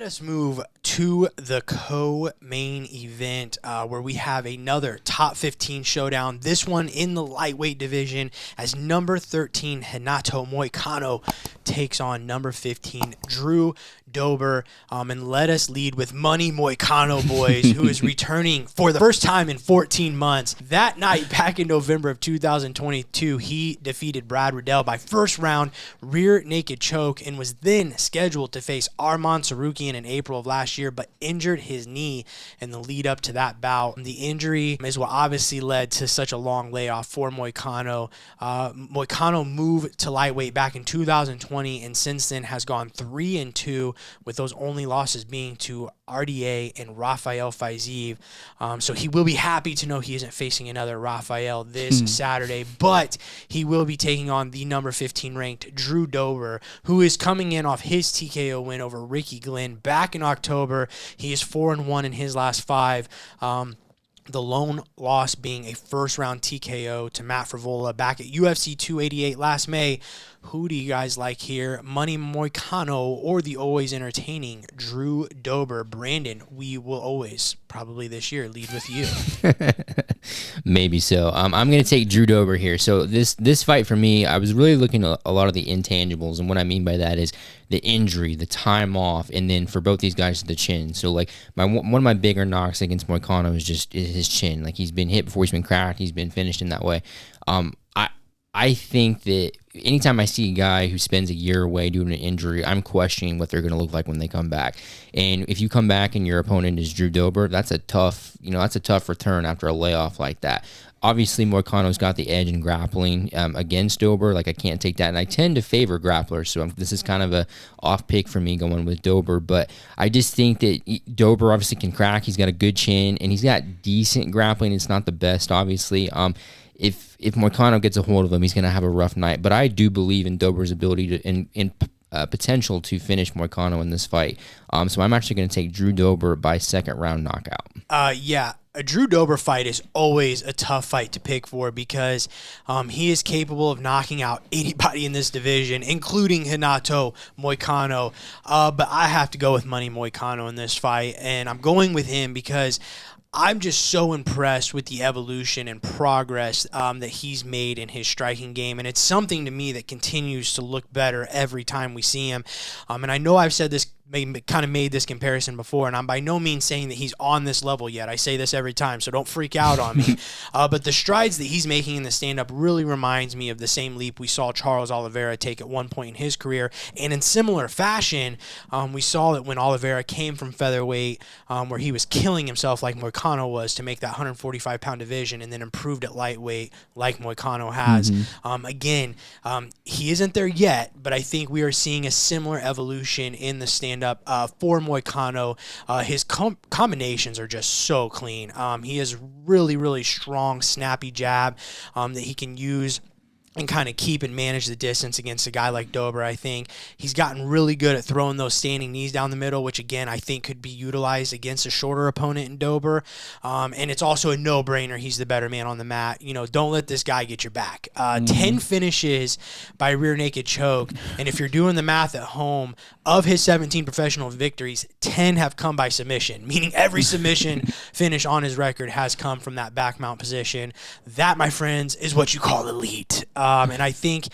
Let us move to the co-main event where we have another top 15 showdown. This one in the lightweight division as number 13 Renato Moicano takes on number 15 Drew Dober. And let us lead with Money Moicano, boys, who is returning for the first time in 14 months. That night, back in November of 2022, he defeated Brad Riddell by first round rear naked choke and was then scheduled to face Arman Tsarukyan in April of last year, but injured his knee in the lead up to that bout. The injury is what obviously led to such a long layoff for Moicano. Moicano moved to lightweight back in 2020 and since then has gone 3-2, with those only losses being to RDA and Rafael Fiziev. So he will be happy to know he isn't facing another Rafael this Saturday, but he will be taking on the number 15 ranked Drew Dober, who is coming in off his TKO win over Ricky Glenn back in October. He is 4-1 in his last 5. The lone loss being a first-round TKO to Matt Frivola back at UFC 288 last May. Who do you guys like here? Money Moicano or the always entertaining Drew Dober? Brandon, we will always, probably this year, lead with you. Maybe so. I'm going to take Drew Dober here. So this fight for me, I was really looking at a lot of the intangibles, and what I mean by that is the injury, the time off, and then for both these guys, the chin. So like one of my bigger knocks against Moicano is just his chin. Like he's been hit before he's been cracked. He's been finished in that way. I think that anytime I see a guy who spends a year away due to an injury, I'm questioning what they're going to look like when they come back. And if you come back and your opponent is Drew Dober, that's a tough return after a layoff like that. Obviously, Moicano's got the edge in grappling against Dober. Like, I can't take that. And I tend to favor grapplers, so this is kind of a off pick for me going with Dober. But I just think that Dober obviously can crack. He's got a good chin, and he's got decent grappling. It's not the best, obviously. If Moicano gets a hold of him, he's going to have a rough night. But I do believe in Dober's ability to in potential to finish Moicano in this fight. So I'm actually going to take Drew Dober by second round knockout. Yeah. A Drew Dober fight is always a tough fight to pick for because he is capable of knocking out anybody in this division, including Renato Moicano. But I have to go with Money Moicano in this fight, and I'm going with him because I'm just so impressed with the evolution and progress that he's made in his striking game, and it's something to me that continues to look better every time we see him. And I know I've said this, kind of made this comparison before, and I'm by no means saying that he's on this level yet. I say this every time, so don't freak out on me. But the strides that he's making in the stand-up really reminds me of the same leap we saw Charles Oliveira take at one point in his career. And in similar fashion, we saw that when Oliveira came from featherweight, where he was killing himself like Moicano was to make that 145-pound division, and then improved at lightweight like Moicano has. Again, he isn't there yet, but I think we are seeing a similar evolution in the stand-up for Moicano. His combinations are just so clean. He has really, really strong, snappy jab that he can use and kind of keep and manage the distance against a guy like Dober. I think he's gotten really good at throwing those standing knees down the middle, which again I think could be utilized against a shorter opponent in Dober. And it's also a no-brainer. He's the better man on the mat. You know, don't let this guy get your back. 10 finishes by rear naked choke, and if you're doing the math at home, of his 17 professional victories, 10 have come by submission, meaning every submission finish on his record has come from that back mount position. That, my friends, is what you call elite. And I think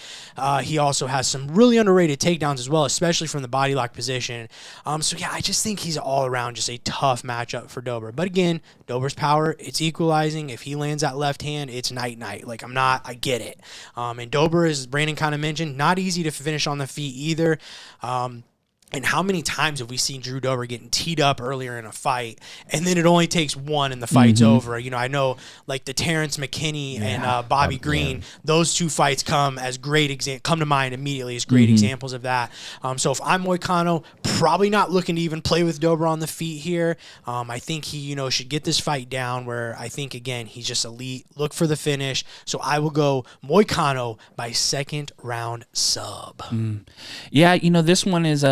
he also has some really underrated takedowns as well, especially from the body lock position. So, yeah, I just think he's all around just a tough matchup for Dober. But, again, Dober's power, it's equalizing. If he lands that left hand, it's night-night. Like, I get it. And Dober, as Brandon kind of mentioned, not easy to finish on the feet either. And how many times have we seen Drew Dober getting teed up earlier in a fight, and then it only takes one and the fight's over? You know, I know like the Terrence McKinney and Bobby Green, those two fights come to mind immediately as great examples of that. So if I'm Moicano, probably not looking to even play with Dober on the feet here. I think he, should get this fight down where I think, again, he's just elite. Look for the finish. So I will go Moicano by second round sub. Yeah, this one is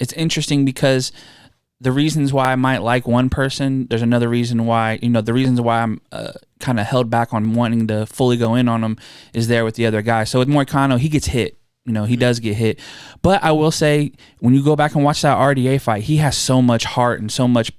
it's interesting because the reasons why I might like one person, there's another reason why, the reasons why I'm kind of held back on wanting to fully go in on him is there with the other guy. So with Moicano, he gets hit. You know, he does get hit. But I will say, when you go back and watch that RDA fight, he has so much heart and so much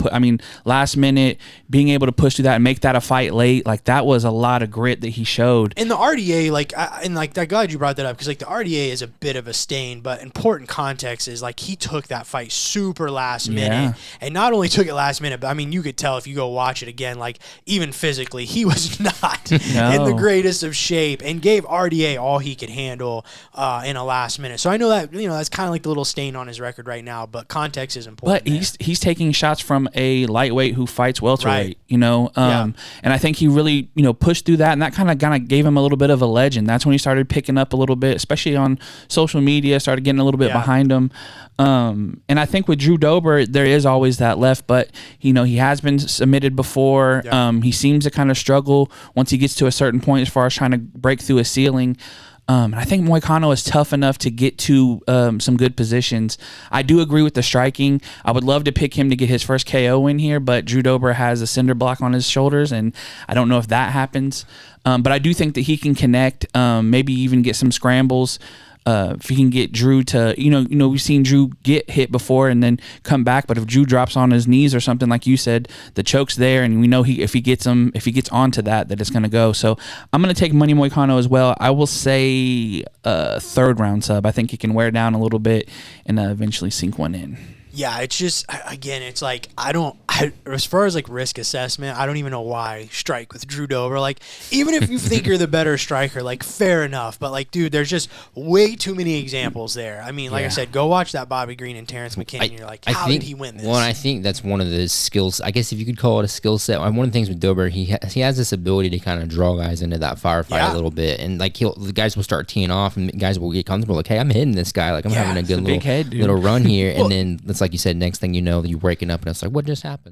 last minute, being able to push through that and make that a fight late, like that was a lot of grit that he showed. And the RDA, I'm glad you brought that up, because like the RDA is a bit of a stain, but important context is like he took that fight super last minute, and not only took it last minute, but I mean, you could tell if you go watch it again, like even physically, he was not in the greatest of shape, and gave RDA all he could handle in a last minute. So I know that, you know, that's kind of like the little stain on his record right now, but context is important. But he's taking shots from a lightweight who fights welterweight, you know, and I think he really, you know, pushed through that, and that kind of gave him a little bit of a legend. That's when he started picking up a little bit, especially on social media, started getting a little bit behind him. And I think with Drew Dober, there is always that left, but you know, he has been submitted before. He seems to kind of struggle once he gets to a certain point as far as trying to break through a ceiling. And I think Moicano is tough enough to get to some good positions. I do agree with the striking. I would love to pick him to get his first KO win here, but Drew Dober has a cinder block on his shoulders, and I don't know if that happens. But I do think that he can connect, maybe even get some scrambles. If he can get Drew to, you know, we've seen Drew get hit before and then come back. But if Drew drops on his knees or something, like you said, the choke's there, and we know if he gets onto that it's going to go. So I'm going to take Money Moicano as well. I will say third round sub. I think he can wear down a little bit and eventually sink one in. Yeah, it's just, again, it's like, as far as like risk assessment, I don't even know why strike with Drew Dober. Like, even if you think you're the better striker, like, fair enough. But, like, dude, there's just way too many examples there. I mean, like I said, go watch that Bobby Green and Terrence McKinney, and you're like, how did he win this? Well, I think that's one of the skills, I guess if you could call it a skill set. One of the things with Dober, he has this ability to kind of draw guys into that firefight a little bit. And, like, the guys will start teeing off, and guys will get comfortable. Like, hey, I'm hitting this guy. Like, I'm having a good little run here. And then, it's like you said, next thing you know, you're breaking up, and it's like, what just happened?